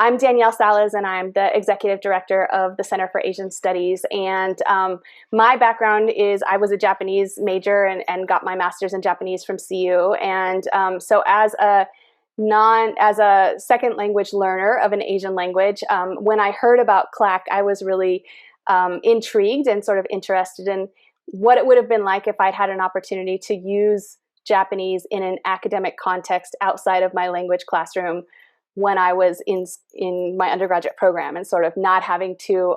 I'm Danielle Salas, and I'm the executive director of the Center for Asian Studies. And my background is I was a Japanese major and got my master's in Japanese from CU. And so as a second language learner of an Asian language, when I heard about CLAC, I was really intrigued and sort of interested in what it would have been like if I'd had an opportunity to use Japanese in an academic context outside of my language classroom when I was in my undergraduate program, and sort of not having to,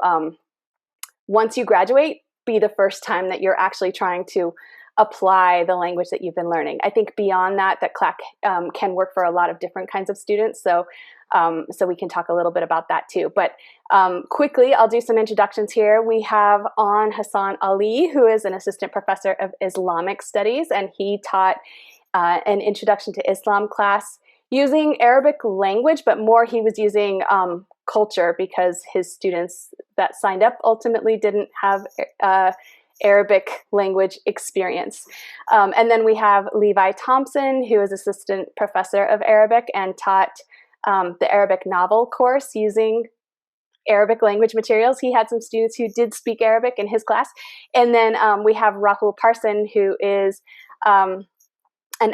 once you graduate, be the first time that you're actually trying to apply the language that you've been learning. I think beyond that CLAC can work for a lot of different kinds of students. So we can talk a little bit about that too. But quickly, I'll do some introductions here. We have Aun Hasan Ali, who is an assistant professor of Islamic Studies, and he taught an Introduction to Islam class using Arabic language, but more he was using culture, because his students that signed up ultimately didn't have Arabic language experience. And then we have Levi Thompson, who is assistant professor of Arabic and taught the Arabic novel course using Arabic language materials. He had some students who did speak Arabic in his class. And then we have Rahul Parson, who is an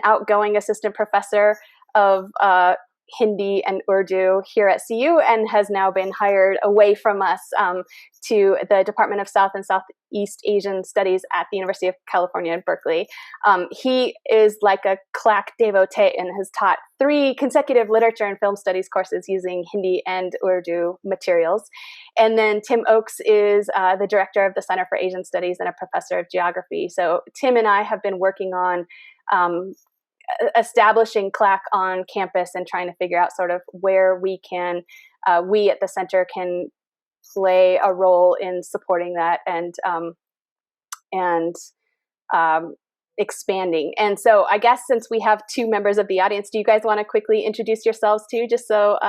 outgoing assistant professor of Hindi and Urdu here at CU, and has now been hired away from us to the Department of South and Southeast Asian Studies at the University of California in Berkeley. He is like a CLAC devotee and has taught 3 consecutive literature and film studies courses using Hindi and Urdu materials. And then Tim Oakes is the director of the Center for Asian Studies and a professor of geography. So Tim and I have been working on establishing CLAC on campus and trying to figure out sort of where we at the center can play a role in supporting that and expanding. And so I guess since we have 2 members of the audience, do you guys want to quickly introduce yourselves too, just so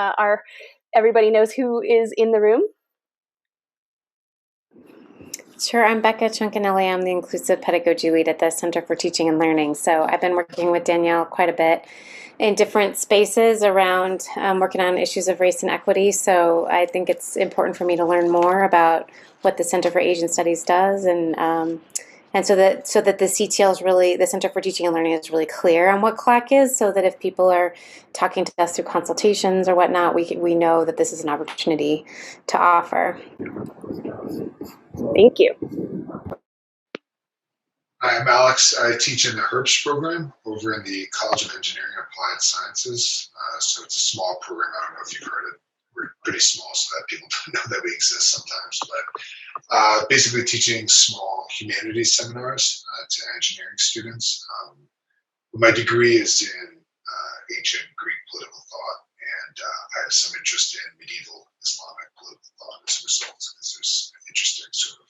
everybody knows who is in the room? Sure, I'm Becca Chuncanelli. I'm the Inclusive Pedagogy Lead at the Center for Teaching and Learning. So I've been working with Danielle quite a bit in different spaces around working on issues of race and equity. So I think it's important for me to learn more about what the Center for Asian Studies does, and so that the CTL is really, the Center for Teaching and Learning is really clear on what CLAC is, so that if people are talking to us through consultations or whatnot, we know that this is an opportunity to offer. Thank you. Hi, I'm Alex. I teach in the HERPS program over in the College of Engineering and Applied Sciences. So it's a small program. I don't know if you've heard it. We're pretty small, so that people don't know that we exist sometimes. But basically teaching small humanities seminars to engineering students. My degree is in ancient Greek political thought, and I have some interest in medieval Islamic political thought as a result, because there's an interesting sort of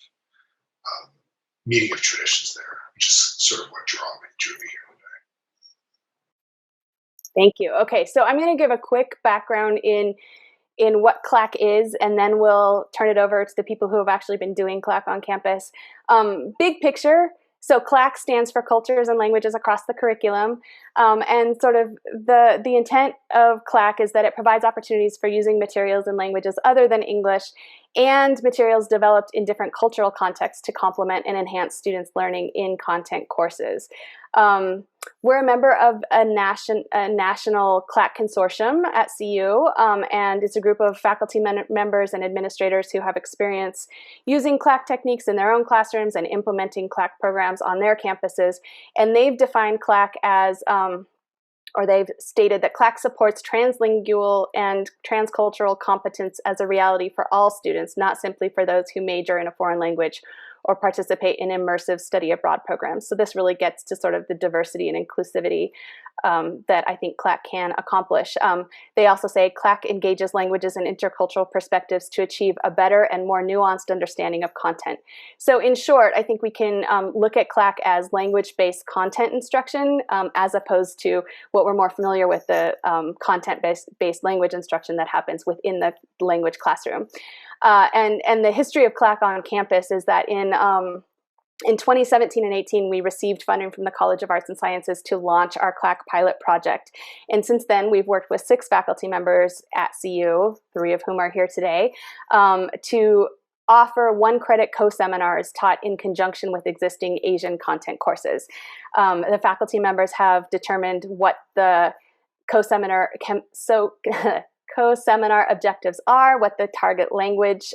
meeting of traditions there, which is sort of what drew me here today. Thank you. Okay, so I'm going to give a quick background in what CLAC is, and then we'll turn it over to the people who have actually been doing CLAC on campus. Big picture. So CLAC stands for Cultures and Languages Across the Curriculum, and sort of the intent of CLAC is that it provides opportunities for using materials in languages other than English and materials developed in different cultural contexts to complement and enhance students' learning in content courses. We're a member of a national CLAC consortium at CU, and it's a group of faculty members and administrators who have experience using CLAC techniques in their own classrooms and implementing CLAC programs on their campuses. And they've defined CLAC as, or they've stated that CLAC supports translingual and transcultural competence as a reality for all students, not simply for those who major in a foreign language or participate in immersive study abroad programs. So this really gets to sort of the diversity and inclusivity that I think CLAC can accomplish. They also say CLAC engages languages and intercultural perspectives to achieve a better and more nuanced understanding of content. So in short, I think we can look at CLAC as language-based content instruction, as opposed to what we're more familiar with, the content-based language instruction that happens within the language classroom. And the history of CLAC on campus is that in in 2017 and 18, we received funding from the College of Arts and Sciences to launch our CLAC pilot project. And since then, we've worked with 6 faculty members at CU, 3 of whom are here today, to offer 1-credit co-seminars taught in conjunction with existing Asian content courses. The faculty members have determined what the co-seminar objectives are, what the target language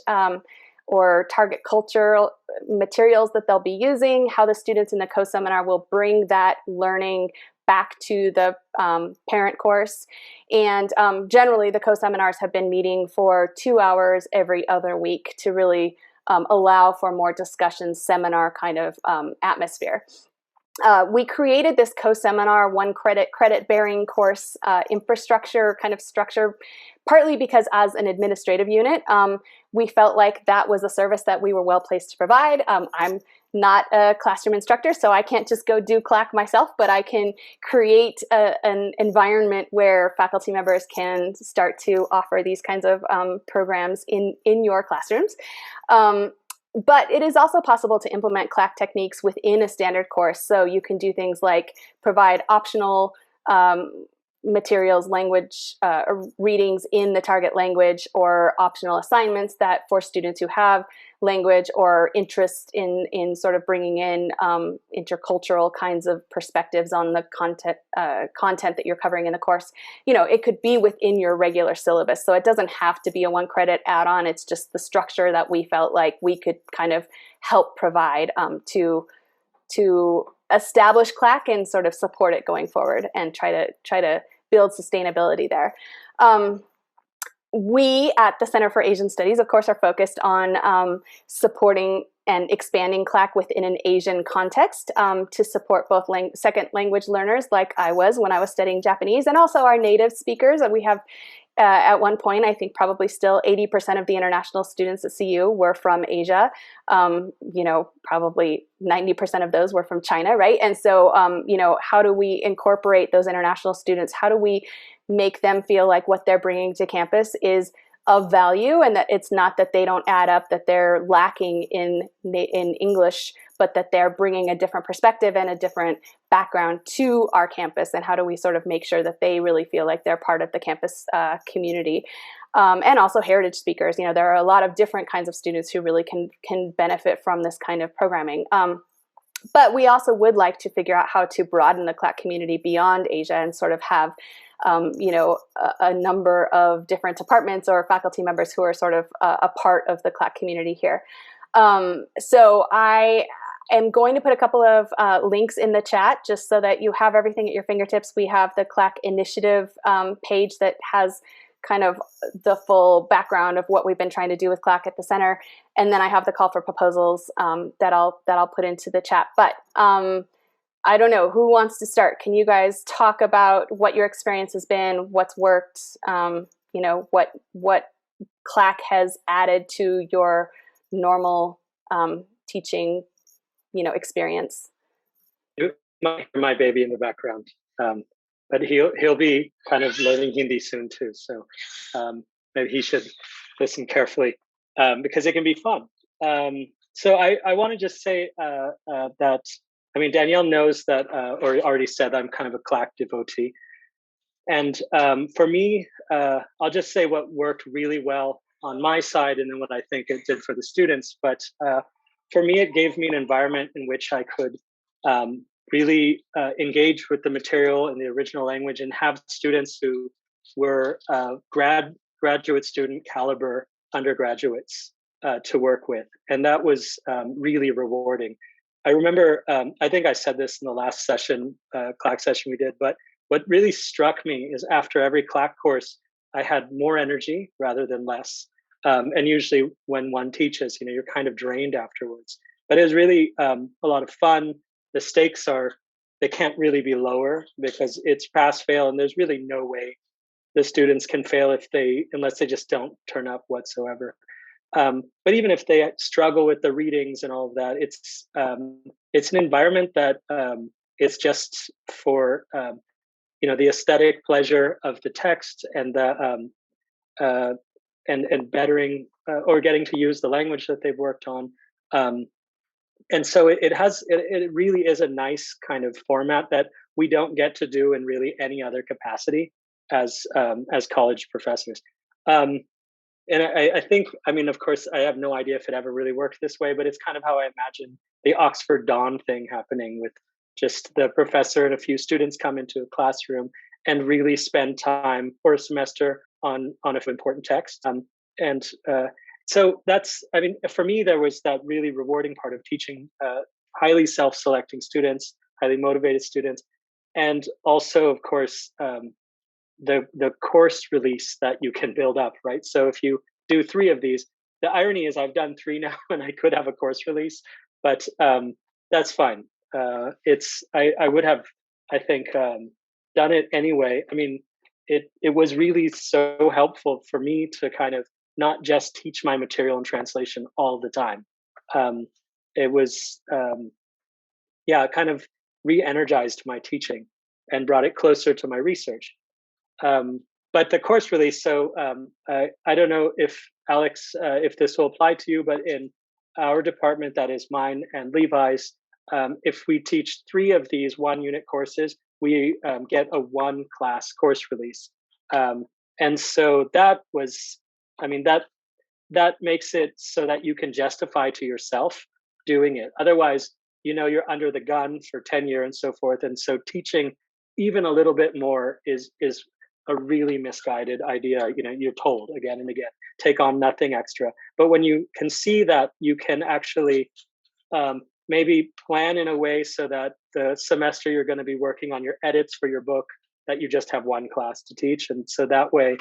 or target cultural materials that they'll be using, how the students in the co-seminar will bring that learning back to the parent course. And generally, the co-seminars have been meeting for 2 hours every other week to really allow for more discussion, seminar kind of atmosphere. We created this co-seminar 1-credit credit-bearing course infrastructure kind of structure, partly because as an administrative unit, we felt like that was a service that we were well placed to provide. I'm not a classroom instructor, so I can't just go do CLAC myself, but I can create an environment where faculty members can start to offer these kinds of programs in your classrooms. But it is also possible to implement CLAC techniques within a standard course. So you can do things like provide optional materials, language readings in the target language, or optional assignments that for students who have language or interest in sort of bringing in intercultural kinds of perspectives on the content that you're covering in the course. You know, it could be within your regular syllabus. So it doesn't have to be a 1-credit add-on. It's just the structure that we felt like we could kind of help provide to establish CLAC and sort of support it going forward and try to build sustainability there. We at the Center for Asian Studies, of course, are focused on supporting and expanding CLAC within an Asian context to support both second language learners like I was when I was studying Japanese, and also our native speakers. And we have at one point, I think probably still 80% of the international students at CU were from Asia. You know, probably 90% of those were from China, right? And so, you know, how do we incorporate those international students? How do we make them feel like what they're bringing to campus is of value, and that it's not that they don't add up, that they're lacking in English, but that they're bringing a different perspective and a different background to our campus? And how do we sort of make sure that they really feel like they're part of the campus community? And also heritage speakers. You know, there are a lot of different kinds of students who really can benefit from this kind of programming. But we also would like to figure out how to broaden the CLAC community beyond Asia and sort of have you know, a number of different departments or faculty members who are sort of a part of the CLAC community here. So I am going to put a couple of links in the chat just so that you have everything at your fingertips. We have the CLAC initiative page that has kind of the full background of what we've been trying to do with CLAC at the center. And then I have the call for proposals that I'll put into the chat. But I don't know, who wants to start? Can you guys talk about what your experience has been, what's worked, you know, what CLAC has added to your normal teaching, you know, experience? My baby in the background, but he'll be kind of learning Hindi soon too. So maybe he should listen carefully because it can be fun. So I want to just say that. I mean, Danielle knows that, or already said that I'm kind of a CLAC devotee. And for me, I'll just say what worked really well on my side and then what I think it did for the students. But for me, it gave me an environment in which I could really engage with the material in the original language and have students who were graduate student caliber undergraduates to work with. And that was really rewarding. I remember, I think I said this in the last session, CLAC session we did, but what really struck me is after every CLAC course, I had more energy rather than less. And usually when one teaches, you know, you're kind of drained afterwards. But it was really a lot of fun. The stakes they can't really be lower because it's pass fail, and there's really no way the students can fail unless they just don't turn up whatsoever. But even if they struggle with the readings and all of that, it's an environment that it's just for you know, the aesthetic pleasure of the text and the and bettering or getting to use the language that they've worked on. and so it really is a nice kind of format that we don't get to do in really any other capacity as college professors. And I think, I mean, of course, I have no idea if it ever really worked this way, but it's kind of how I imagine the Oxford Dawn thing happening, with just the professor and a few students come into a classroom and really spend time for a semester on an important text. So that's, I mean, for me, there was that really rewarding part of teaching highly self-selecting students, highly motivated students, and also, of course, the course release that you can build up, right? So if you do 3 of these, the irony is I've done 3 now, and I could have a course release, but that's fine. I would have, I think, done it anyway. I mean, it was really so helpful for me to kind of not just teach my material in translation all the time. It was, kind of re-energized my teaching and brought it closer to my research. But the course release, so I don't know if Alex, if this will apply to you, but in our department, that is mine and Levi's, if we teach 3 of these 1-unit courses, we get a 1-class course release. And so that was, I mean, that makes it so that you can justify to yourself doing it. Otherwise, you're under the gun for tenure and so forth. And so teaching even a little bit more is a really misguided idea. You're told again and again, take on nothing extra. But when you can see that you can actually maybe plan in a way so that the semester you're going to be working on your edits for your book, that you just have 1 class to teach. And so that way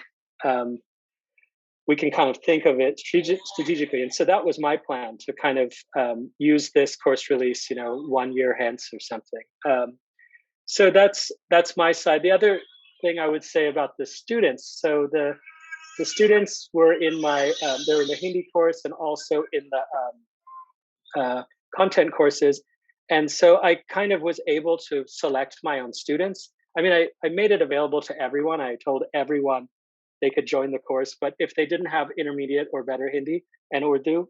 we can kind of think of it strategically. And so that was my plan, to kind of use this course release, 1 year hence or something. So that's my side. The other thing I would say about the students. So the students were in my, they were in the Hindi course and also in the content courses. And so I kind of was able to select my own students. I mean, I made it available to everyone. I told everyone they could join the course, but if they didn't have intermediate or better Hindi and Urdu,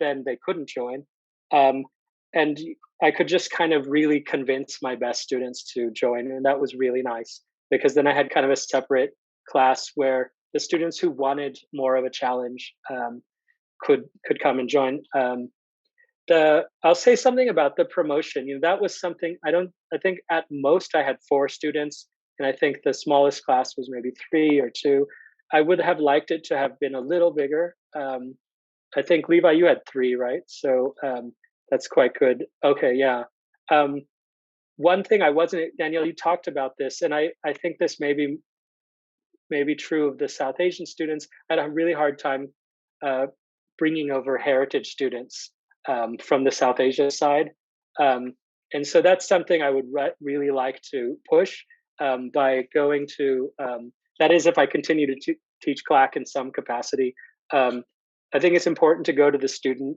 then they couldn't join. And I could just kind of really convince my best students to join. And that was really nice, because then I had kind of a separate class where the students who wanted more of a challenge could come and join. I'll say something about the promotion. That was something I think at most I had 4 students, and I think the smallest class was maybe 3 or 2. I would have liked it to have been a little bigger. I think Levi, you had 3, right? So that's quite good. Okay, yeah. One thing I wasn't, Danielle, you talked about this, and I think this may be true of the South Asian students. I had a really hard time bringing over heritage students from the South Asia side. And so that's something I would really like to push by going to, that is, if I continue to teach CLAC in some capacity. I think it's important to go to the student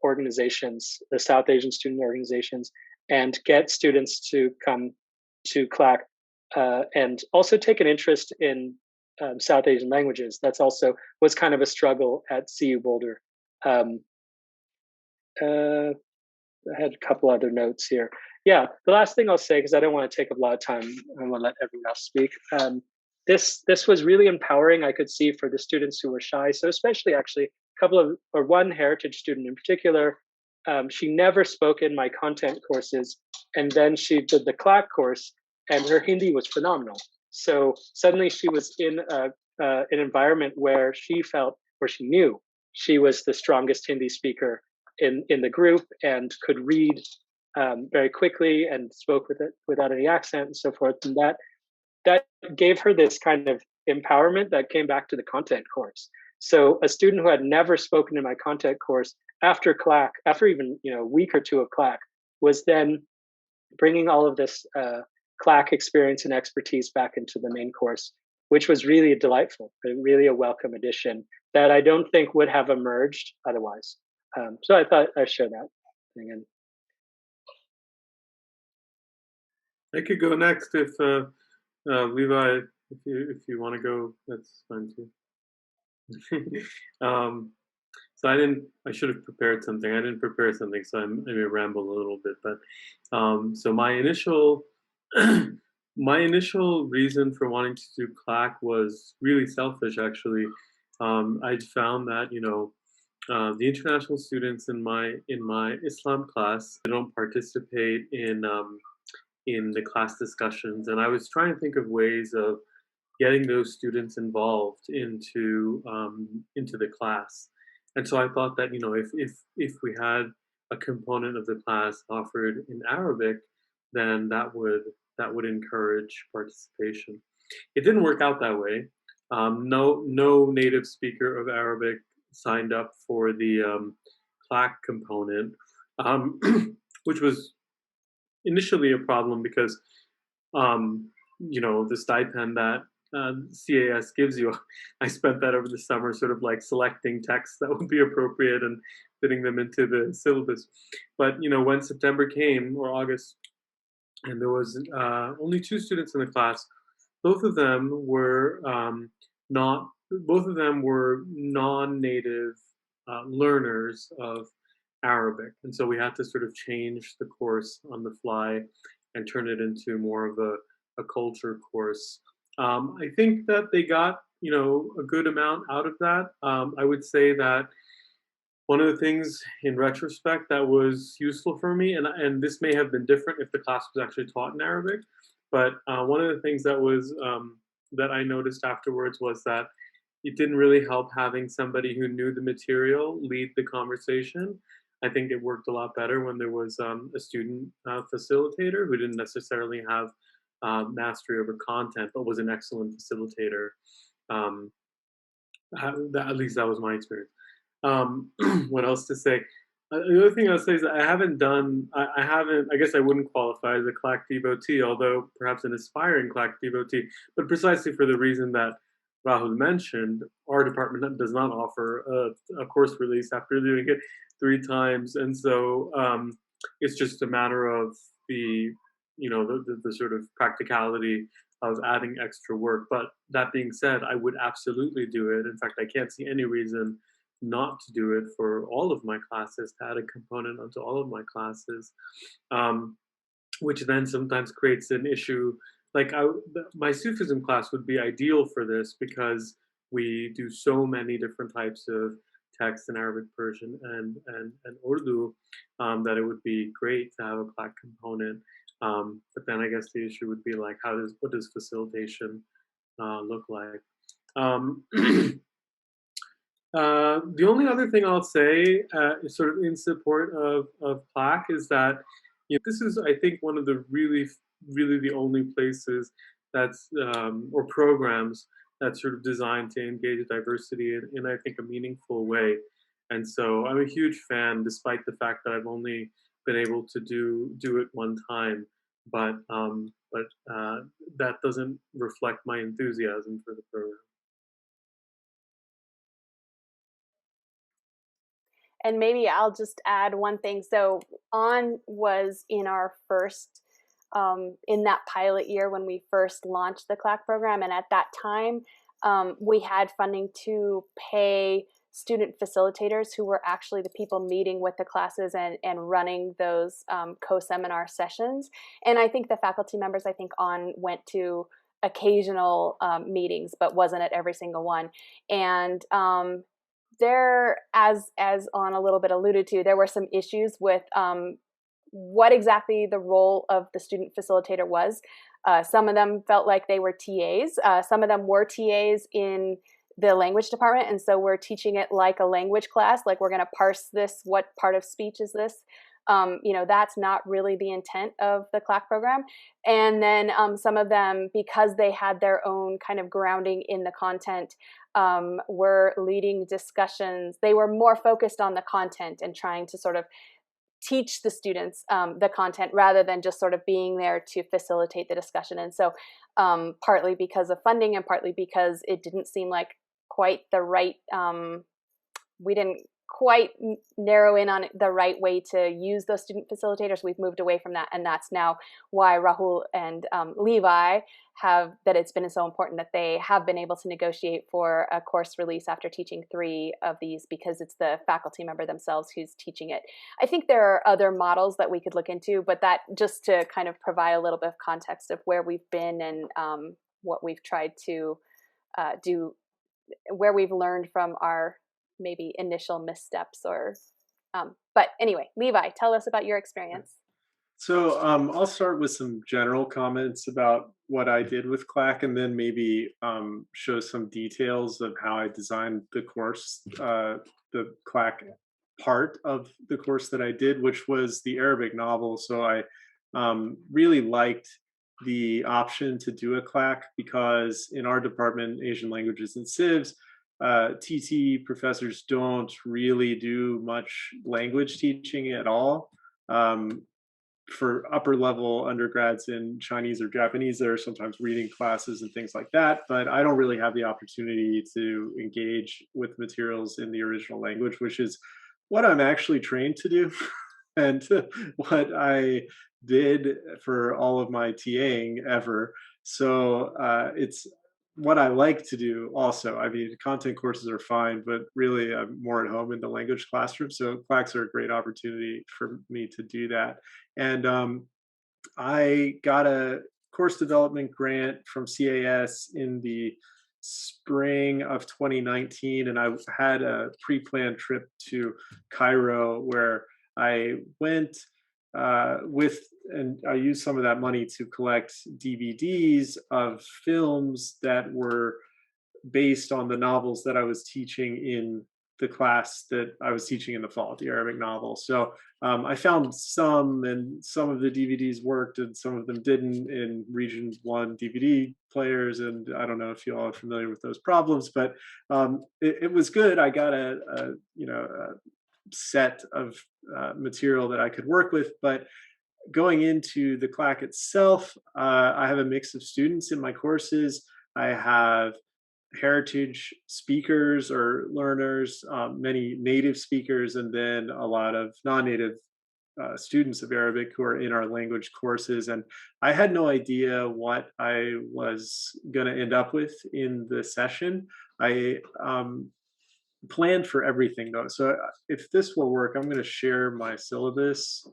organizations, the South Asian student organizations, and get students to come to CLAC and also take an interest in South Asian languages. That's also was kind of a struggle at CU Boulder. I had a couple other notes here. Yeah, the last thing I'll say, because I don't want to take up a lot of time, I want to let everyone else speak. This was really empowering, I could see, for the students who were shy. So especially actually one heritage student in particular, she never spoke in my content courses, and then she did the CLAC course, and her Hindi was phenomenal. So suddenly she was in an environment where she knew she was the strongest Hindi speaker in the group, and could read very quickly and spoke with it without any accent and so forth. And that gave her this kind of empowerment that came back to the content course. So a student who had never spoken in my content course, after CLAC, after even a week or 2 of CLAC, was then bringing all of this CLAC experience and expertise back into the main course, which was really delightful, really a welcome addition that I don't think would have emerged otherwise. So I thought I'd share that thing. And I could go next if Levi, if you want to go, that's fine too. So I should have prepared something. I didn't prepare something, so I may ramble a little bit. But so my initial my initial reason for wanting to do CLAC was really selfish, actually. I'd found that, the international students in my Islam class, they don't participate in the class discussions, and I was trying to think of ways of getting those students involved into the class. And so I thought that, if we had a component of the class offered in Arabic, then that would encourage participation. It didn't work out that way. No native speaker of Arabic signed up for the CLAC component, which was initially a problem because the stipend that CAS gives you, I spent that over the summer sort of like selecting texts that would be appropriate and fitting them into the syllabus. But when September came, or August, and there was only 2 students in the class, both of them were non-native learners of Arabic, and so we had to sort of change the course on the fly and turn it into more of a culture course. I think that they got a good amount out of that. I would say that one of the things in retrospect that was useful for me, and this may have been different if the class was actually taught in Arabic, but one of the things that was that I noticed afterwards was that it didn't really help having somebody who knew the material lead the conversation. I think it worked a lot better when there was a student facilitator who didn't necessarily have mastery over content, but was an excellent facilitator. At least that was my experience. What else to say? The other thing I'll say is that I guess I wouldn't qualify as a CLAC devotee, although perhaps an aspiring CLAC devotee, but precisely for the reason that Rahul mentioned, our department does not offer a course release after doing it 3 times. And so it's just a matter of the sort of practicality of adding extra work. But that being said, I would absolutely do it. In fact, I can't see any reason not to do it for all of my classes, to add a component onto all of my classes, which then sometimes creates an issue. Like my Sufism class would be ideal for this because we do so many different types of text in Arabic, Persian, and Urdu, that it would be great to have a CLAC component. But then I guess the issue would be like, what does facilitation look like? The only other thing I'll say, is sort of in support of CLAC, is that this is, I think, one of the really the only places that's or programs that's sort of designed to engage diversity in I think a meaningful way. And so I'm a huge fan, despite the fact that I've only been able to do it one time. But that doesn't reflect my enthusiasm for the program. And maybe I'll just add one thing. So Aun was in our first, in that pilot year when we first launched the CLAC program. And at that time, we had funding to pay student facilitators who were actually the people meeting with the classes and running those co-seminar sessions. And I think the faculty members, Aun went to occasional meetings, but wasn't at every single one. And there, as Aun a little bit alluded to, there were some issues with what exactly the role of the student facilitator was. Some of them felt like they were TAs. Some of them were TAs in the language department, and so we're teaching it like a language class, like we're going to parse this, what part of speech is this? That's not really the intent of the CLAC program. And then some of them, because they had their own kind of grounding in the content, were leading discussions. They were more focused on the content and trying to sort of teach the students the content rather than just sort of being there to facilitate the discussion. And so partly because of funding and partly because it didn't seem like quite the right, we didn't quite narrow in on the right way to use those student facilitators. We've moved away from that, and that's now why Rahul and Levi that it's been so important that they have been able to negotiate for a course release after teaching 3 of these, because it's the faculty member themselves who's teaching it. I think there are other models that we could look into, but that just to kind of provide a little bit of context of where we've been and what we've tried to do, where we've learned from our maybe initial missteps or but anyway, Levi, tell us about your experience. So I'll start with some general comments about what I did with CLAC, and then maybe show some details of how I designed the course, the CLAC part of the course that I did, which was the Arabic novel. So I really liked the option to do a CLAC, because in our department, Asian Languages and Civs, TT professors don't really do much language teaching at all. For upper level undergrads in Chinese or Japanese, there are sometimes reading classes and things like that, but I don't really have the opportunity to engage with materials in the original language, which is what I'm actually trained to do and what I did for all of my TAing ever. So it's what I like to do also. I mean, content courses are fine, but really I'm more at home in the language classroom. So CLACs are a great opportunity for me to do that. And I got a course development grant from CAS in the spring of 2019, and I had a pre-planned trip to Cairo where I went and I used some of that money to collect DVDs of films that were based on the novels that I was teaching in the class that I was teaching in the fall, the Arabic novel. So I found some, and some of the DVDs worked and some of them didn't in Region 1 DVD players. And I don't know if you all are familiar with those problems, but it was good. I got a set of material that I could work with. But going into the CLAC itself, I have a mix of students in my courses. I have heritage speakers or learners, many native speakers, and then a lot of non-native students of Arabic who are in our language courses. And I had no idea what I was going to end up with in the session. I planned for everything though. So if this will work, I'm going to share my syllabus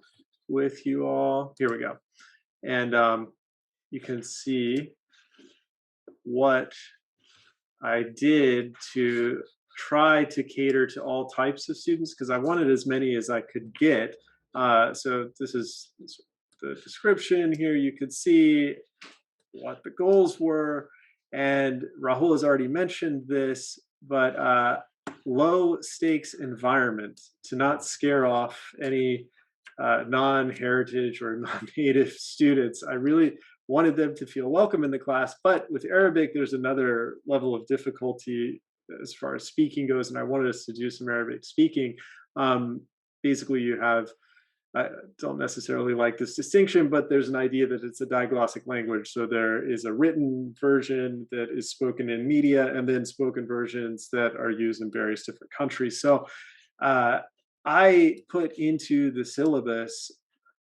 with you all. Here we go. And you can see what I did to try to cater to all types of students, because I wanted as many as I could get. So this is the description here. You could see what the goals were. And Rahul has already mentioned this, but low stakes environment to not scare off any non-heritage or non-native students. I really wanted them to feel welcome in the class, but with Arabic, there's another level of difficulty as far as speaking goes, and I wanted us to do some Arabic speaking. Basically, you have, I don't necessarily like this distinction, but there's an idea that it's a diglossic language. So there is a written version that is spoken in media, and then spoken versions that are used in various different countries. So I put into the syllabus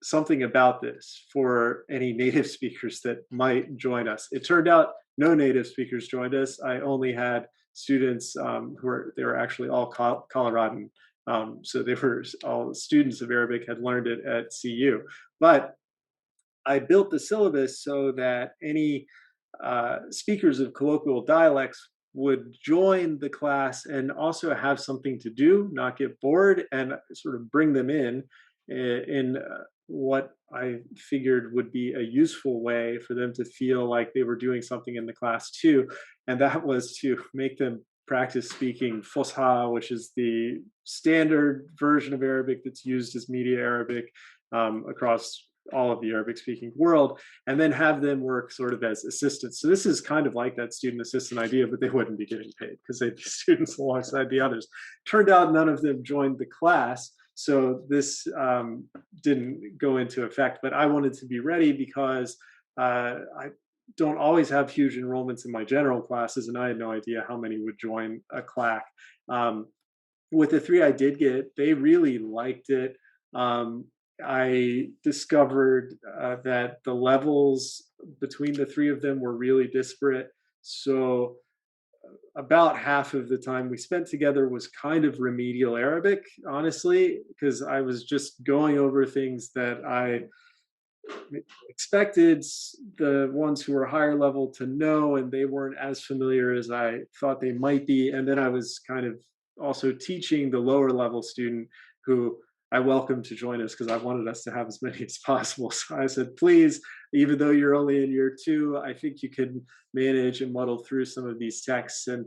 something about this for any native speakers that might join us. It turned out no native speakers joined us. I only had students they were actually all Coloradan. So they were all students of Arabic, had learned it at CU. But I built the syllabus so that any speakers of colloquial dialects would join the class and also have something to do, not get bored, and sort of bring them in what I figured would be a useful way for them to feel like they were doing something in the class too. And that was to make them practice speaking Fusha, which is the standard version of Arabic that's used as media Arabic across all of the Arabic speaking world, and then have them work sort of as assistants. So this is kind of like that student assistant idea, but they wouldn't be getting paid because they'd be students alongside the others. Turned out none of them joined the class, so this didn't go into effect, but I wanted to be ready because I don't always have huge enrollments in my general classes, and I had no idea how many would join a CLAC. with the 3 I did get, they really liked it. I discovered that the levels between the 3 of them were really disparate. So about half of the time we spent together was kind of remedial Arabic, honestly, because I was just going over things that I expected the ones who were higher level to know, and they weren't as familiar as I thought they might be. And then I was kind of also teaching the lower level student who I welcomed to join us because I wanted us to have as many as possible. So I said, please, even though you're only in year 2, I think you can manage and muddle through some of these texts and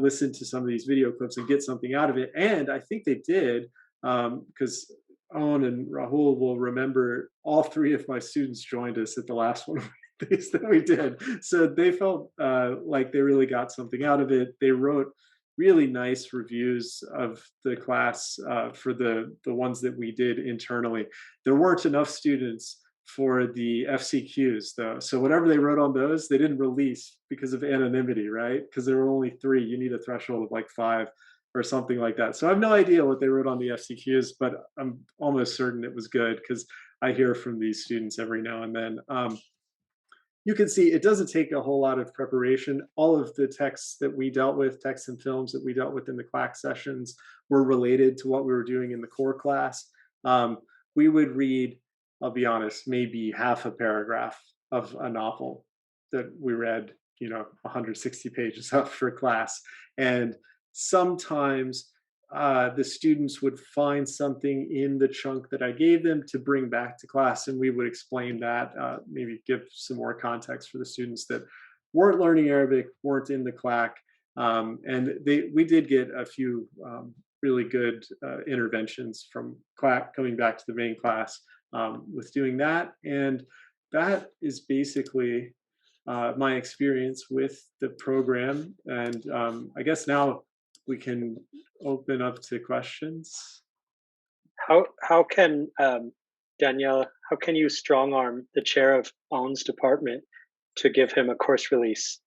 listen to some of these video clips and get something out of it. And I think they did, because Aun and Rahul will remember all 3 of my students joined us at the last one of these that we did. So they felt like they really got something out of it. They wrote really nice reviews of the class for the ones that we did internally. There weren't enough students for the FCQs though. So whatever they wrote on those, they didn't release because of anonymity, right? Because there were only 3. You need a threshold of like 5 or something like that. So I have no idea what they wrote on the FCQs, but I'm almost certain it was good because I hear from these students every now and then. You can see it doesn't take a whole lot of preparation. All of the texts that we dealt with, texts and films that we dealt with in the CLAC sessions were related to what we were doing in the core class. We would read, I'll be honest, maybe half a paragraph of a novel that we read, 160 pages of for class. And sometimes the students would find something in the chunk that I gave them to bring back to class, and we would explain that, maybe give some more context for the students that weren't learning Arabic, weren't in the CLAC, and we did get a few really good interventions from CLAC coming back to the main class with doing that, and that is basically my experience with the program. And I guess now we can open up to questions. How can Danielle? How can you strong arm the chair of Aun's department to give him a course release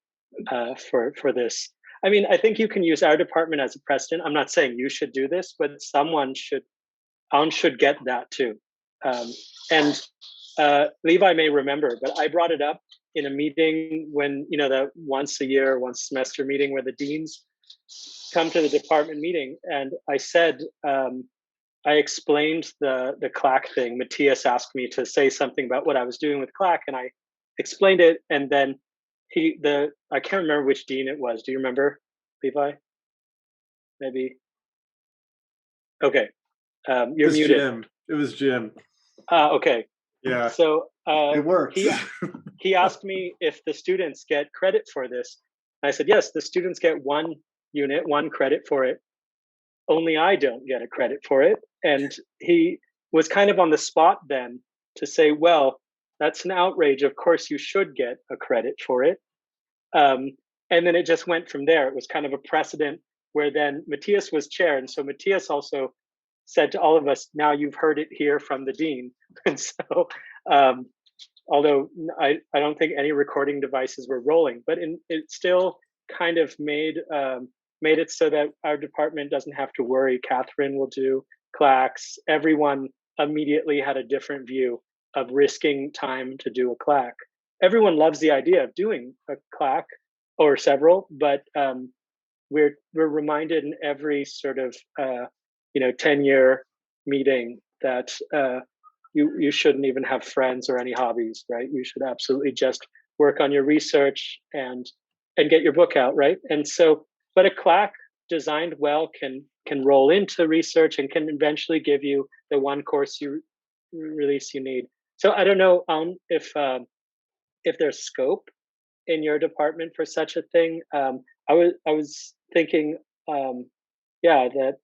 for this? I mean, I think you can use our department as a precedent. I'm not saying you should do this, but someone should. Aun should get that too. And Levi may remember, but I brought it up in a meeting when that once a year, once semester meeting where the deans come to the department meeting, and I said, I explained the CLAC thing. Matthias asked me to say something about what I was doing with CLAC, and I explained it. And then I can't remember which dean it was. Do you remember, Levi? Maybe. Okay, you're muted. Jim. It was Jim. Okay. Yeah. So it works. He asked me if the students get credit for this. I said, yes, the students get 1 unit, 1 credit for it. Only I don't get a credit for it. And he was kind of on the spot then to say, well, that's an outrage. Of course, you should get a credit for it. And then it just went from there. It was kind of a precedent where then Matthias was chair. And so Matthias also said to all of us, now you've heard it here from the dean. And so, although I don't think any recording devices were rolling, but it still kind of made it so that our department doesn't have to worry. Catherine will do CLACs. Everyone immediately had a different view of risking time to do a CLAC. Everyone loves the idea of doing a CLAC or several, but we're reminded in every sort of 10-year meeting that you shouldn't even have friends or any hobbies, right? You should absolutely just work on your research and get your book out, right? And so, but a CLAC designed well can roll into research and can eventually give you the 1 course release you need. So I don't know if there's scope in your department for such a thing. I was thinking, that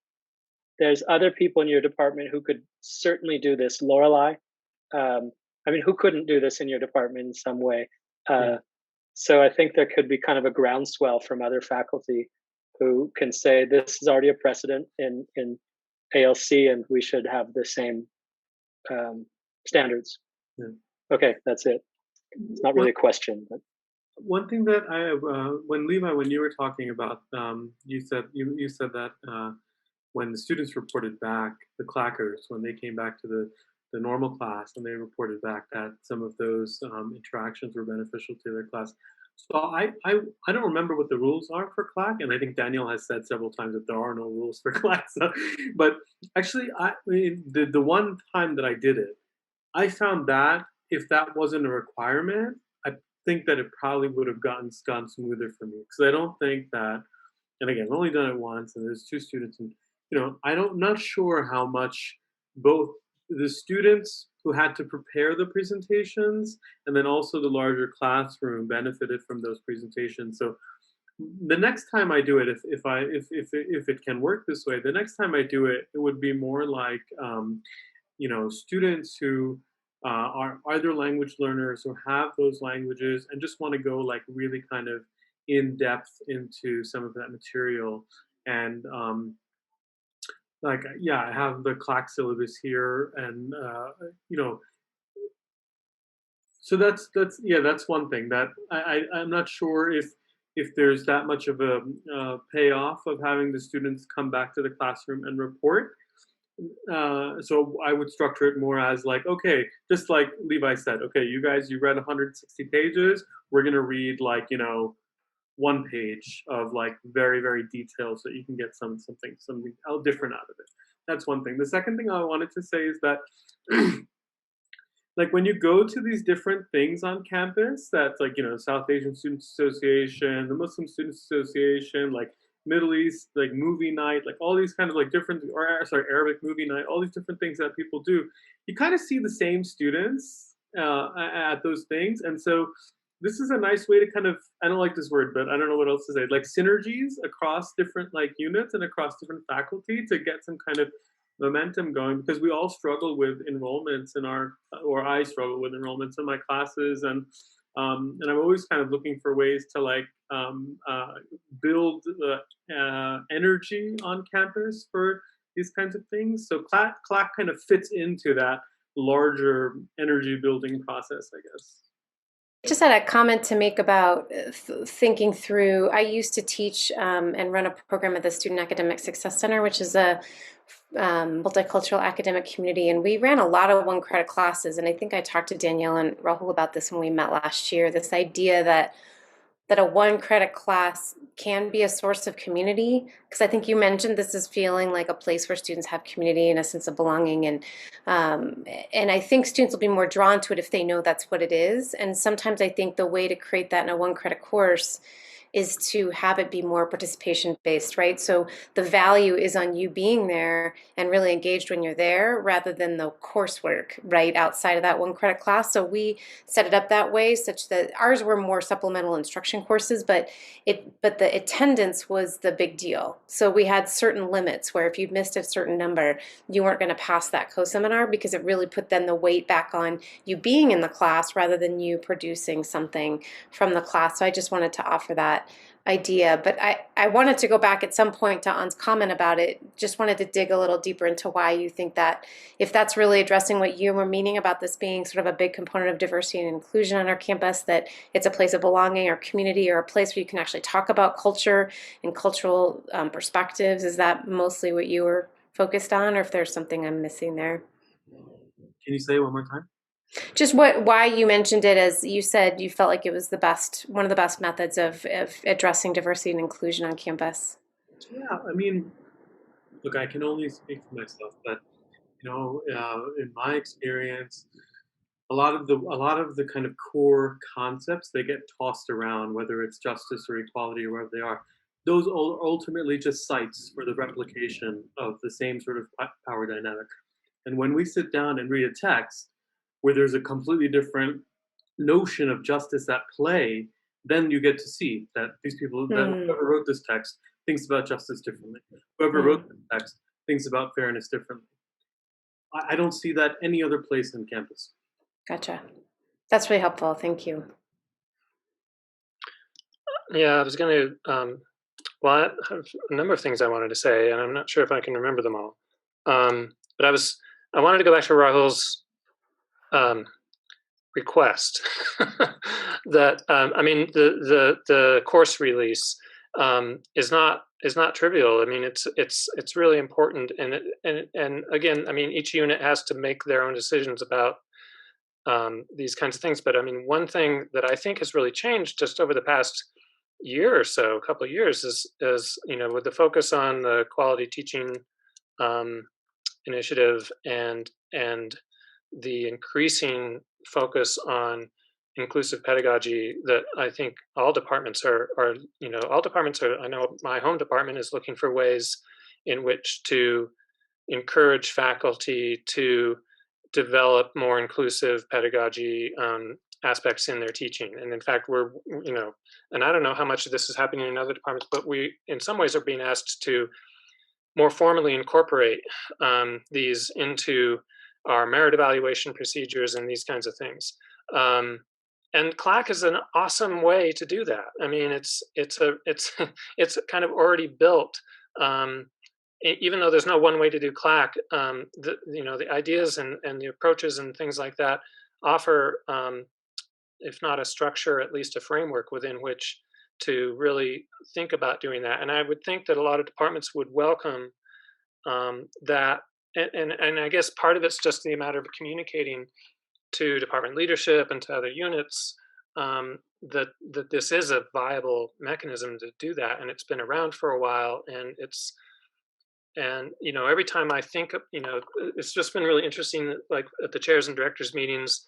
there's other people in your department who could certainly do this. Lorelei, who couldn't do this in your department in some way? So I think there could be kind of a groundswell from other faculty who can say this is already a precedent in ALC and we should have the same standards. Yeah. Okay, that's it. It's not really a question, but one thing that when Levi, when you were talking about, you said that when the students reported back, the CLACers, when they came back to the normal class, and they reported back that some of those interactions were beneficial to their class. So I don't remember what the rules are for CLAC, and I think Daniel has said several times that there are no rules for CLAC. So, but actually, the one time that I did it, I found that if that wasn't a requirement, I think that it probably would have gone smoother for me, because I don't think that. And again, I've only done it once, and there's 2 students, and I'm not sure how much both the students who had to prepare the presentations and then also the larger classroom benefited from those presentations. So the next time I do it, if it can work this way, the next time I do it, it would be more like students who are either language learners or have those languages and just want to go like really kind of in depth into some of that material. And I have the CLAC syllabus here, and so that's one thing that I'm not sure if there's that much of a payoff of having the students come back to the classroom and report. So I would structure it more as like, okay, just like Levi said, okay, you guys, you read 160 pages. We're going to read 1 page of very, very detailed, so you can get something different out of it. That's one thing. The second thing I wanted to say is that when you go to these different things on campus, that's South Asian Students Association, the Muslim Students Association, Middle East, movie night, all these kind of different, Arabic movie night, all these different things that people do, you kind of see the same students at those things. And so this is a nice way to kind of, I don't like this word, but I don't know what else to say, synergies across different units and across different faculty to get some kind of momentum going, because we all struggle with enrollments I struggle with enrollments in my classes, and I'm always kind of looking for ways to build energy on campus for these kinds of things. So CLAC kind of fits into that larger energy building process, I guess. I just had a comment to make about thinking through. I used to teach and run a program at the Student Academic Success Center, which is a multicultural academic community, and we ran a lot of 1-credit classes. And I think I talked to Danielle and Rahul about this when we met last year, this idea that a 1-credit class can be a source of community, because I think you mentioned this is feeling like a place where students have community and a sense of belonging, and I think students will be more drawn to it if they know that's what it is. And sometimes I think the way to create that in a 1-credit course is to have it be more participation based, right? So the value is on you being there and really engaged when you're there, rather than the coursework, right, outside of that 1-credit class. So we set it up that way, such that ours were more supplemental instruction courses, but the attendance was the big deal. So we had certain limits where if you missed a certain number, you weren't going to pass that co-seminar, because it really put then the weight back on you being in the class rather than you producing something from the class. So I just wanted to offer that idea. But I wanted to go back at some point to Aun's comment about it. Just wanted to dig a little deeper into why you think that, if that's really addressing what you were meaning about this being sort of a big component of diversity and inclusion on our campus, that it's a place of belonging or community, or a place where you can actually talk about culture and cultural perspectives. Is that mostly what you were focused on, or if there's something I'm missing there? Can you say it one more time? Just why you mentioned it, as you said, you felt like it was one of the best methods of addressing diversity and inclusion on campus. Yeah, I mean, look, I can only speak for myself, but in my experience, a lot of the kind of core concepts, they get tossed around, whether it's justice or equality or wherever they are. Those are ultimately just sites for the replication of the same sort of power dynamic. And when we sit down and read a text where there's a completely different notion of justice at play, then you get to see that these people, that whoever wrote this text thinks about justice differently. Whoever wrote this text thinks about fairness differently. I don't see that any other place on campus. Gotcha. That's really helpful. Thank you. Yeah, I was going to, I have a number of things I wanted to say, and I'm not sure if I can remember them all. But I wanted to go back to Rahul's request that the course release. is not trivial. I mean, it's really important, and again, I mean, each unit has to make their own decisions about these kinds of things. But I mean, one thing that I think has really changed just over the past year or so, a couple of years, is with the focus on the quality teaching initiative and the increasing focus on inclusive pedagogy, that I think all departments are I know my home department is looking for ways in which to encourage faculty to develop more inclusive pedagogy aspects in their teaching. And in fact, we're, and I don't know how much of this is happening in other departments, but we in some ways are being asked to more formally incorporate these into our merit evaluation procedures and these kinds of things. And CLAC is an awesome way to do that. I mean, it's kind of already built. Even though there's no one way to do CLAC, the ideas and the approaches and things like that offer, if not a structure, at least a framework within which to really think about doing that. And I would think that a lot of departments would welcome that. And I guess part of it's just the matter of communicating to department leadership and to other units that this is a viable mechanism to do that, and it's been around for a while, and every time I think of, it's just been really interesting, like at the chairs and directors meetings,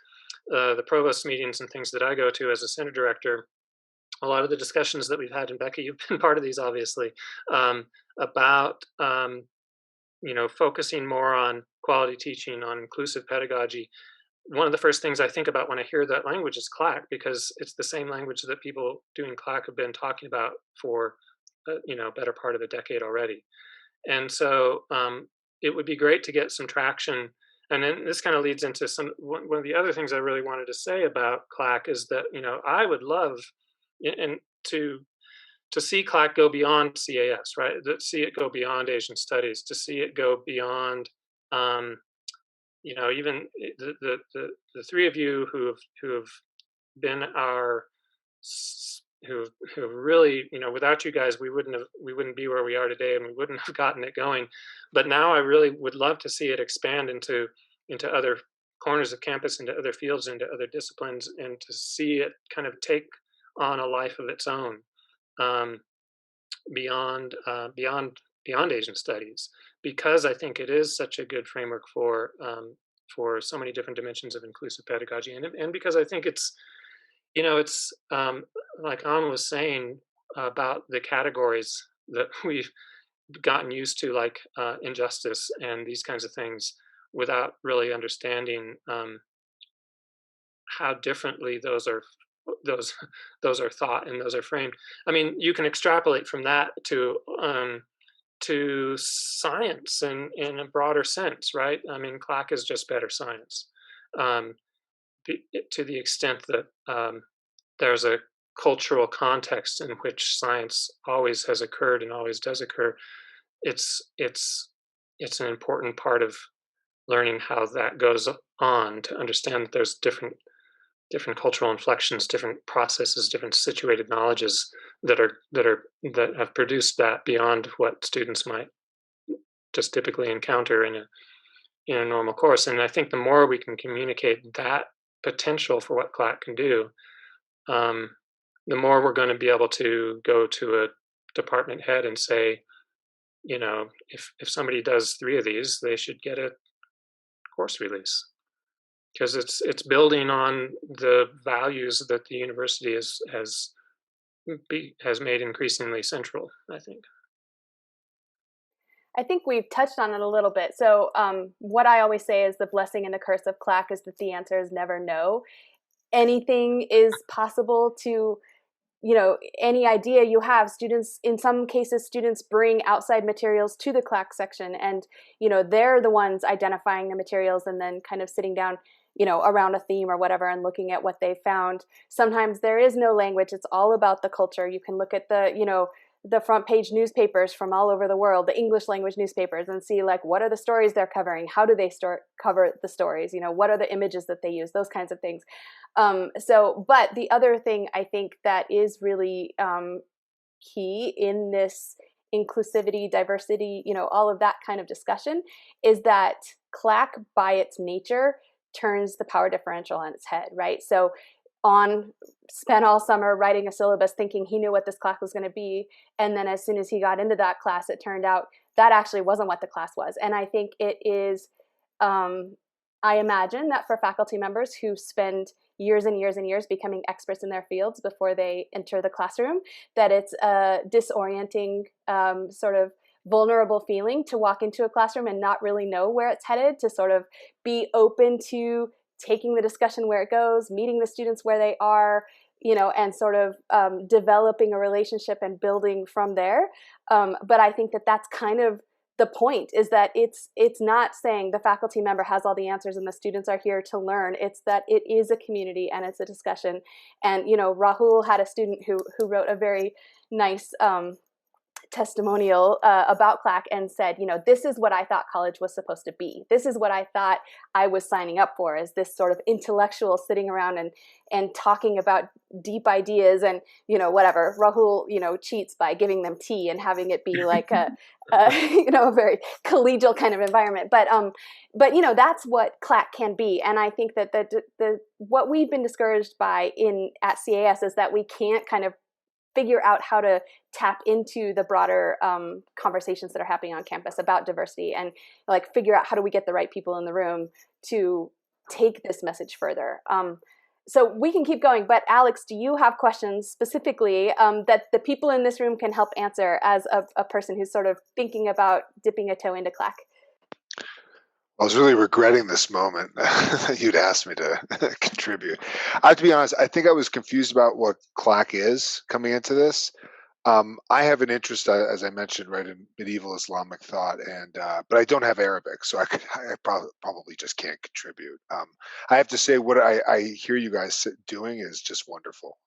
the provost meetings and things that I go to as a center director, a lot of the discussions that we've had, and Becca, you've been part of these obviously, about focusing more on quality teaching, on inclusive pedagogy. One of the first things I think about when I hear that language is CLAC, because it's the same language that people doing CLAC have been talking about for better part of a decade already. And so it would be great to get some traction. And then this kind of leads into one of the other things I really wanted to say about CLAC is that, I would love and to see CLAC go beyond CAS, right? To see it go beyond Asian studies, to see it go beyond, even the three of you who have been who have really, without you guys, we wouldn't be where we are today, and we wouldn't have gotten it going. But now I really would love to see it expand into other corners of campus, into other fields, into other disciplines, and to see it kind of take on a life of its own beyond Asian studies, because I think it is such a good framework for so many different dimensions of inclusive pedagogy, and because I think it's like Aun was saying about the categories that we've gotten used to, like injustice and these kinds of things, without really understanding how differently those are thought and those are framed. I mean, you can extrapolate from that to science in a broader sense, right? I mean, CLAC is just better science, to the extent that there's a cultural context in which science always has occurred and always does occur. It's an important part of learning how that goes on, to understand that there's different cultural inflections, different processes, different situated knowledges that have produced that beyond what students might just typically encounter in a normal course. And I think the more we can communicate that potential for what CLAC can do, the more we're going to be able to go to a department head and say, if somebody does 3 of these, they should get a course release, because it's building on the values that the university has made increasingly central, I think. I think we've touched on it a little bit. So what I always say is the blessing and the curse of CLAC is that the answer is never no. Anything is possible to, any idea you have. Students, in some cases, students bring outside materials to the CLAC section, and, they're the ones identifying the materials and then kind of sitting down, around a theme or whatever and looking at what they found. Sometimes there is no language. It's all about the culture. You can look at the front page newspapers from all over the world, the English language newspapers, and see like, what are the stories they're covering? How do they cover the stories? What are the images that they use? Those kinds of things. But the other thing I think that is really key in this inclusivity, diversity, all of that kind of discussion, is that CLAC by its nature turns the power differential on its head, right? So Aun spent all summer writing a syllabus thinking he knew what this class was going to be. And then as soon as he got into that class, it turned out that actually wasn't what the class was. And I think it is, I imagine that for faculty members who spend years and years and years becoming experts in their fields before they enter the classroom, that it's a disorienting, sort of vulnerable feeling to walk into a classroom and not really know where it's headed, to sort of be open to taking the discussion where it goes, meeting the students where they are, and sort of developing a relationship and building from there. But I think that that's kind of the point, is that it's not saying the faculty member has all the answers and the students are here to learn. It's that it is a community and it's a discussion. And, Rahul had a student who wrote a very nice testimonial about CLAC and said, this is what I thought college was supposed to be. This is what I thought I was signing up for, is this sort of intellectual sitting around and talking about deep ideas and, whatever. Rahul, cheats by giving them tea and having it be like a very collegial kind of environment. But that's what CLAC can be. And I think that the what we've been discouraged by at CAS is that we can't kind of figure out how to tap into the broader conversations that are happening on campus about diversity, and like figure out how do we get the right people in the room to take this message further. So we can keep going, but Alex, do you have questions specifically that the people in this room can help answer as a person who's sort of thinking about dipping a toe into CLAC? I was really regretting this moment that you'd asked me to contribute. I have to be honest, I think I was confused about what CLAC is coming into this. I have an interest, as I mentioned, right, in medieval Islamic thought, and but I don't have Arabic, so I probably just can't contribute. I have to say, what I hear you guys doing is just wonderful.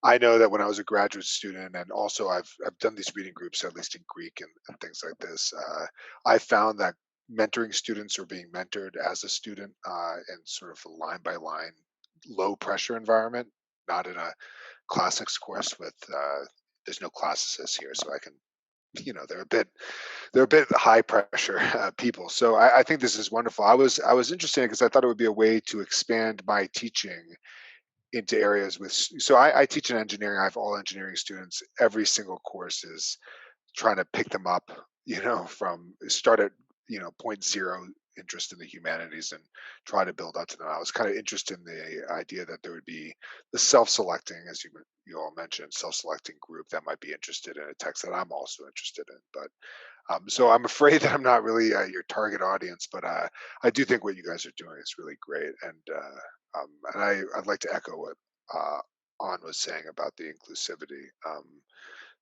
I know that when I was a graduate student, and also I've done these reading groups, at least in Greek and things like this, I found that mentoring students or being mentored as a student in sort of a line by line, low pressure environment, not in a classics course with there's no classicists here, so I can, they're a bit high pressure people. So I think this is wonderful. I was interested because I thought it would be a way to expand my teaching into areas with. So I teach in engineering. I have all engineering students. Every single course is trying to pick them up, from start at point zero interest in the humanities and try to build up to them. I was kind of interested in the idea that there would be the self-selecting, as you all mentioned, self-selecting group that might be interested in a text that I'm also interested in. But so I'm afraid that I'm not really your target audience, but I do think what you guys are doing is really great, and I'd like to echo what Aun was saying about the inclusivity.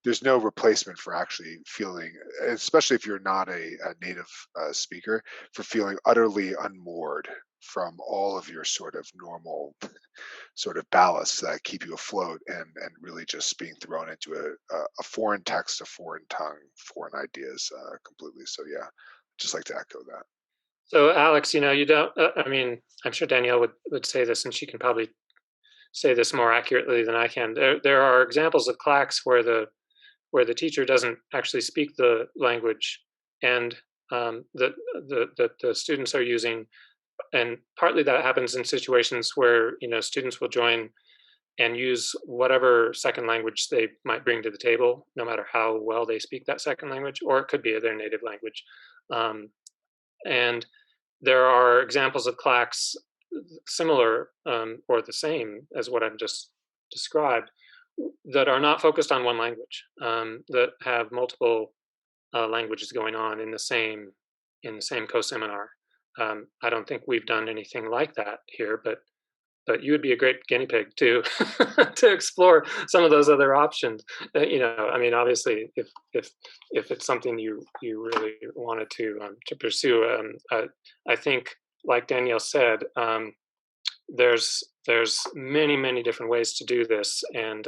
There's no replacement for actually feeling, especially if you're not a native speaker, for feeling utterly unmoored from all of your sort of normal sort of ballasts that keep you afloat, and really just being thrown into a foreign text, a foreign tongue, foreign ideas completely. So yeah, just like to echo that. So Alex, you don't, I mean, I'm sure Danielle would say this, and she can probably say this more accurately than I can. There are examples of CLACs where the teacher doesn't actually speak the language, and the students are using, and partly that happens in situations where students will join and use whatever second language they might bring to the table, no matter how well they speak that second language, or it could be their native language. And there are examples of CLACs similar or the same as what I've just described, that are not focused on one language, that have multiple languages going on in the same co-seminar. I don't think we've done anything like that here, but you would be a great guinea pig to to explore some of those other options. I mean, obviously, if it's something you really wanted to pursue, I think, like Danielle said, there's many different ways to do this, and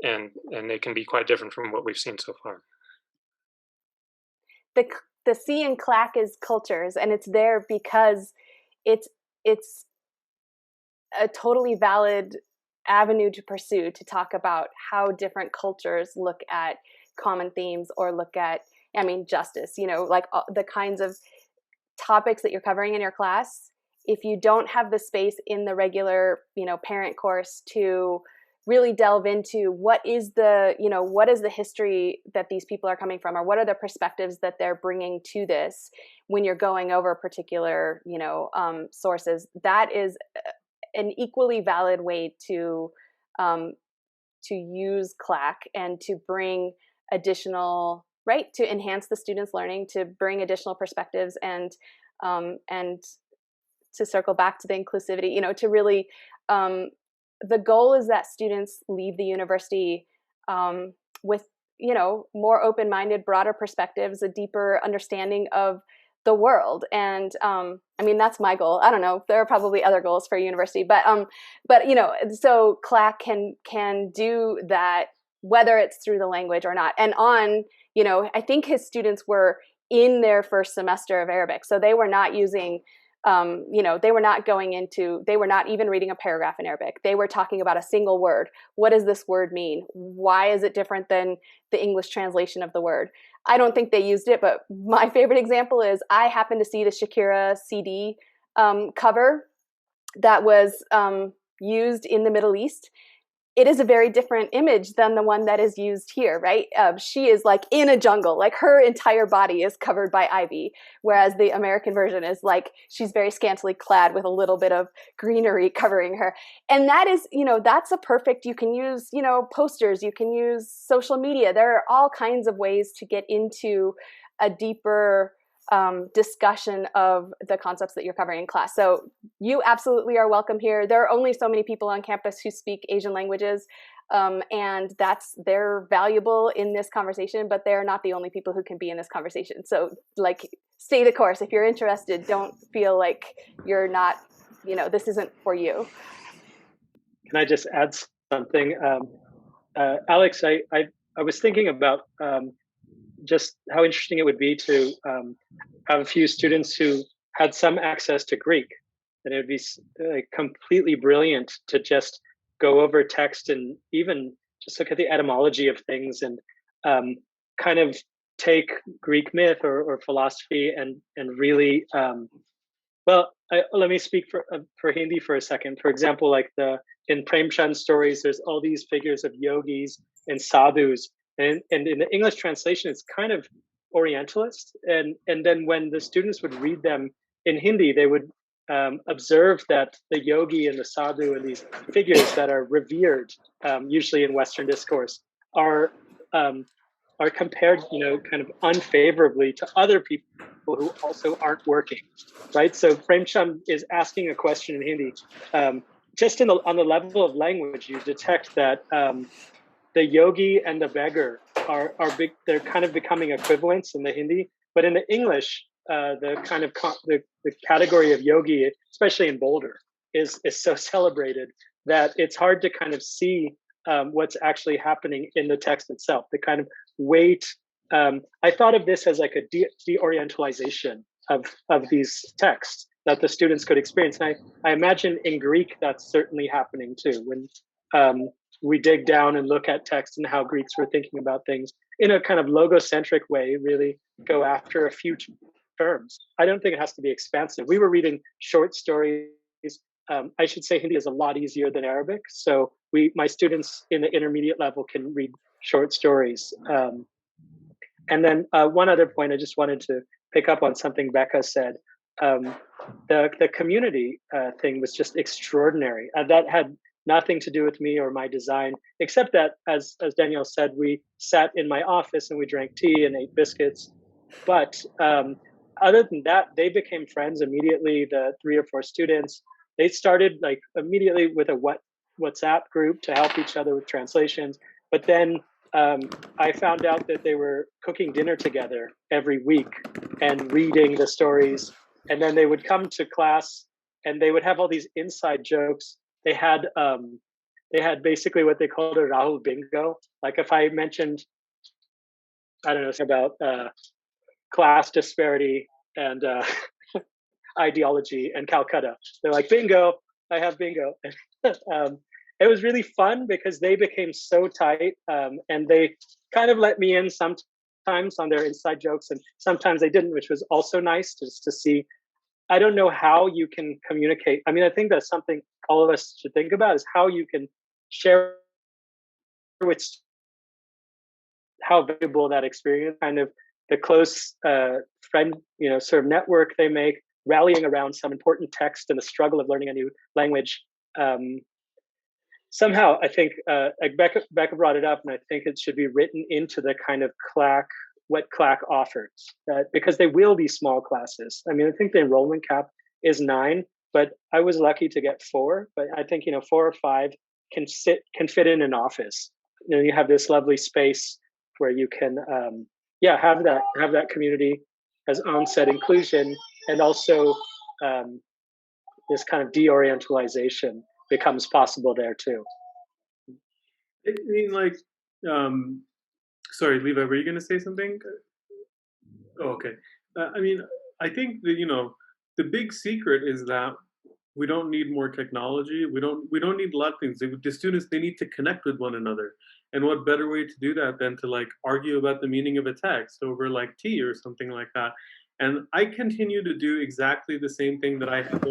they can be quite different from what we've seen so far. The C in CLAC is cultures, and it's there because it's a totally valid avenue to pursue to talk about how different cultures look at common themes or look at, I mean, justice, like the kinds of topics that you're covering in your class. If you don't have the space in the regular, parent course to really delve into what is the history that these people are coming from, or what are the perspectives that they're bringing to this when you're going over particular, sources, that is an equally valid way to use CLAC and to bring additional, right, to enhance the students' learning, to bring additional perspectives, and to circle back to the inclusivity, to really, the goal is that students leave the university with, more open-minded, broader perspectives, a deeper understanding of the world. And I mean, that's my goal. I don't know, there are probably other goals for a university, but so CLAC can do that, whether it's through the language or not. And I think his students were in their first semester of Arabic, so they were not using they were not even reading a paragraph in Arabic. They were talking about a single word. What does this word mean? Why is it different than the English translation of the word? I don't think they used it, but my favorite example is I happened to see the Shakira CD cover that was used in the Middle East. It is a very different image than the one that is used here, right? She is like in a jungle, like her entire body is covered by ivy, whereas the American version is like she's very scantily clad with a little bit of greenery covering her. And that is, that's a perfect, you can use, posters, you can use social media. There are all kinds of ways to get into a deeper discussion of the concepts that you're covering in class. So you absolutely are welcome here. There are only so many people on campus who speak Asian languages, and they're valuable in this conversation, but they're not the only people who can be in this conversation. So stay the course. If you're interested, don't feel like you're not, this isn't for you. Can I just add something? Alex, I was thinking about just how interesting it would be to have a few students who had some access to Greek. And it would be completely brilliant to just go over text and even just look at the etymology of things and kind of take Greek myth or philosophy and really, let me speak for Hindi for a second. For example, in Prem Chand's stories, there's all these figures of yogis and sadhus. And in the English translation, it's kind of Orientalist. And then when the students would read them in Hindi, they would observe that the yogi and the sadhu and these figures that are revered, usually in Western discourse, are compared, kind of unfavorably to other people who also aren't working, right? So Prem Chand is asking a question in Hindi. Just on the level of language, you detect that the yogi and the beggar are big. They're kind of becoming equivalents in the Hindi, but in the English, the kind of the category of yogi, especially in Boulder, is so celebrated that it's hard to kind of see what's actually happening in the text itself. The kind of weight. I thought of this as like a de-orientalization of these texts that the students could experience. And I imagine in Greek that's certainly happening too. When we dig down and look at text and how Greeks were thinking about things in a kind of logocentric way, really go after a few terms. I don't think it has to be expansive. We were reading short stories. I should say Hindi is a lot easier than Arabic. So my students in the intermediate level can read short stories. And then one other point, I just wanted to pick up on something Becca said. The community thing was just extraordinary. That had nothing to do with me or my design, except that, as Danielle said, we sat in my office and we drank tea and ate biscuits. But other than that, they became friends immediately, the 3 or 4 students. They started immediately with a WhatsApp group to help each other with translations. But then I found out that they were cooking dinner together every week and reading the stories. And then they would come to class and they would have all these inside jokes. They had basically what they called a Rahul bingo. Like if I mentioned, I don't know, about class disparity and ideology and Calcutta, they're like, bingo, I have bingo. it was really fun because they became so tight, and they kind of let me in sometimes on their inside jokes, and sometimes they didn't, which was also nice just to see. I don't know how you can communicate. I mean, I think that's something all of us should think about, is how you can share with how valuable that experience, kind of the close friend, sort of network they make, rallying around some important text in the struggle of learning a new language. Somehow, I think, like Becca brought it up, and I think it should be written into the kind of CLAC, what CLAC offers, because they will be small classes. I mean, I think the enrollment cap is 9, but I was lucky to get 4. But I think 4 or 5 can fit in an office. You have this lovely space where you can, have that community, as Aun said, inclusion, and also this kind of deorientalization becomes possible there too. I mean, like, sorry, Levi, were you going to say something? Oh, okay. I mean, I think that, the big secret is that we don't need more technology. We don't need a lot of things. The students, they need to connect with one another. And what better way to do that than to like argue about the meaning of a text over like tea or something like that. And I continue to do exactly the same thing that I have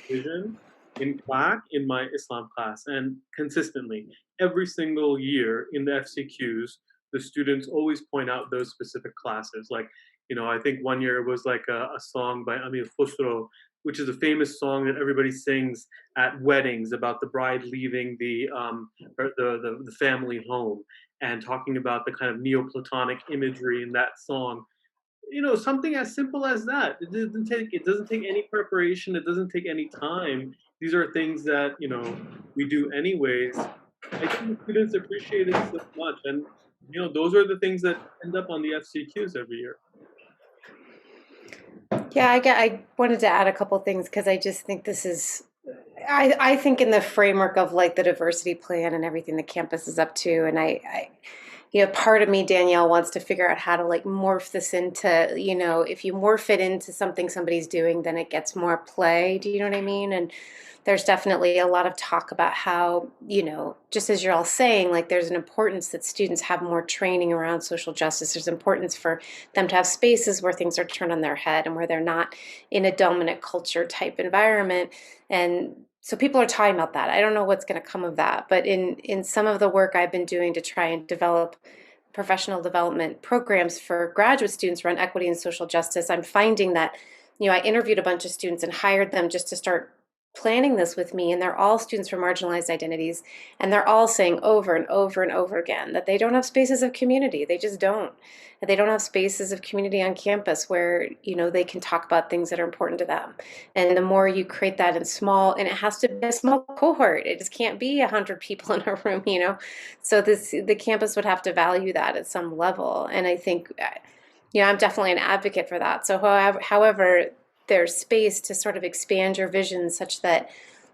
vision in CLAC in my Islam class, and consistently every single year in the FCQs, the students always point out those specific classes. Like, I think one year it was like a song by Amir Khusro, which is a famous song that everybody sings at weddings about the bride leaving the family home, and talking about the kind of Neoplatonic imagery in that song. Something as simple as that. It doesn't take any preparation. It doesn't take any time. These are things that we do anyways. I think the students appreciate it so much, and those are the things that end up on the FCQs every year. Yeah, I wanted to add a couple things because I just think this is, I think in the framework of like the diversity plan and everything the campus is up to, and I part of me, Danielle, wants to figure out how to like morph this into, if you morph it into something somebody's doing, then it gets more play. Do you know what I mean? And there's definitely a lot of talk about how, just as you're all saying, like there's an importance that students have more training around social justice. There's importance for them to have spaces where things are turned on their head and where they're not in a dominant culture type environment. And so people are talking about that. I don't know what's going to come of that, but in some of the work I've been doing to try and develop professional development programs for graduate students around equity and social justice, I'm finding that, I interviewed a bunch of students and hired them just to start planning this with me, and they're all students from marginalized identities, and they're all saying over and over and over again that they don't have spaces of community. They just don't. They don't have spaces of community on campus where they can talk about things that are important to them. And the more you create that in small, and it has to be a small cohort. It just can't be 100 people in a room, So the campus would have to value that at some level. And I think, I'm definitely an advocate for that. So however there's space to sort of expand your vision such that,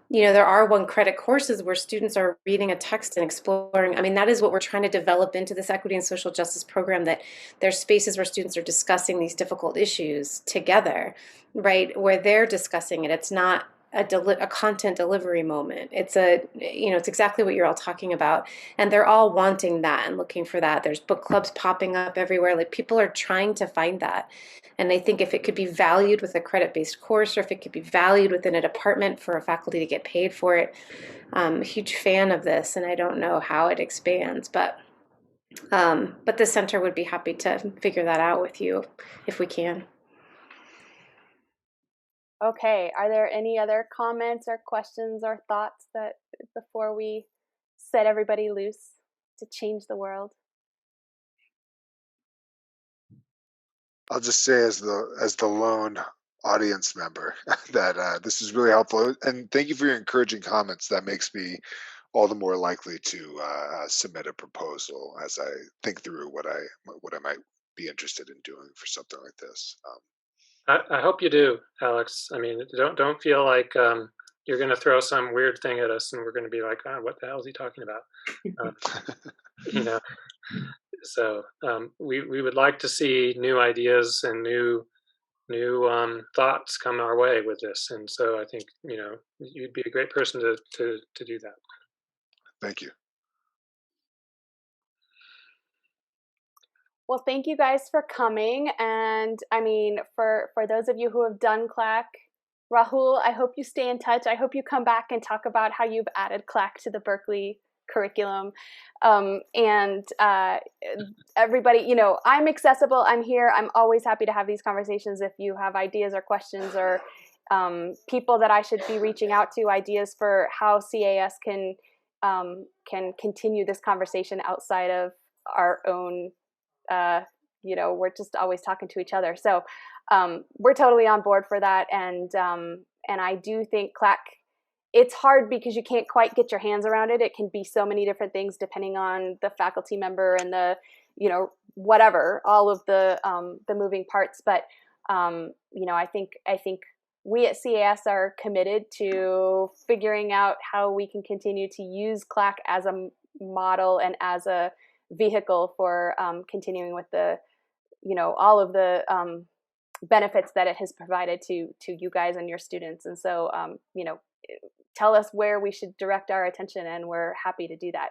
there are 1-credit courses where students are reading a text and exploring. I mean, that is what we're trying to develop into this equity and social justice program, that there's spaces where students are discussing these difficult issues together, right? Where they're discussing it. It's not a content delivery moment. It's it's exactly what you're all talking about. And they're all wanting that and looking for that. There's book clubs popping up everywhere. Like people are trying to find that. And I think if it could be valued with a credit-based course, or if it could be valued within a department for a faculty to get paid for it, I'm a huge fan of this, and I don't know how it expands, but the center would be happy to figure that out with you if we can. Okay, are there any other comments or questions or thoughts that before we set everybody loose to change the world? I'll just say as the lone audience member that this is really helpful, and thank you for your encouraging comments. That makes me all the more likely to submit a proposal as I think through what I might be interested in doing for something like this. I hope you do, Alex. I mean, don't feel like you're going to throw some weird thing at us and we're going to be like, oh, what the hell is he talking about? So we would like to see new ideas and new thoughts come our way with this. And so I think, you'd be a great person to do that. Thank you. Well, thank you guys for coming. And I mean, for those of you who have done CLAC, Rahul, I hope you stay in touch. I hope you come back and talk about how you've added CLAC to the Berkeley curriculum. Everybody, you know, I'm accessible. I'm here. I'm always happy to have these conversations. If you have ideas or questions or people that I should be reaching out to, ideas for how CAS can continue this conversation outside of our own, you know, we're just always talking to each other. So we're totally on board for that. And I do think CLAC, it's hard because you can't quite get your hands around it. It can be so many different things depending on the faculty member and the, you know, whatever, all of the moving parts. But, you know, I think we at CAS are committed to figuring out how we can continue to use CLAC as a model and as a vehicle for continuing with the, you know, all of the benefits that it has provided to you guys and your students. And so, you know, tell us where we should direct our attention, and we're happy to do that.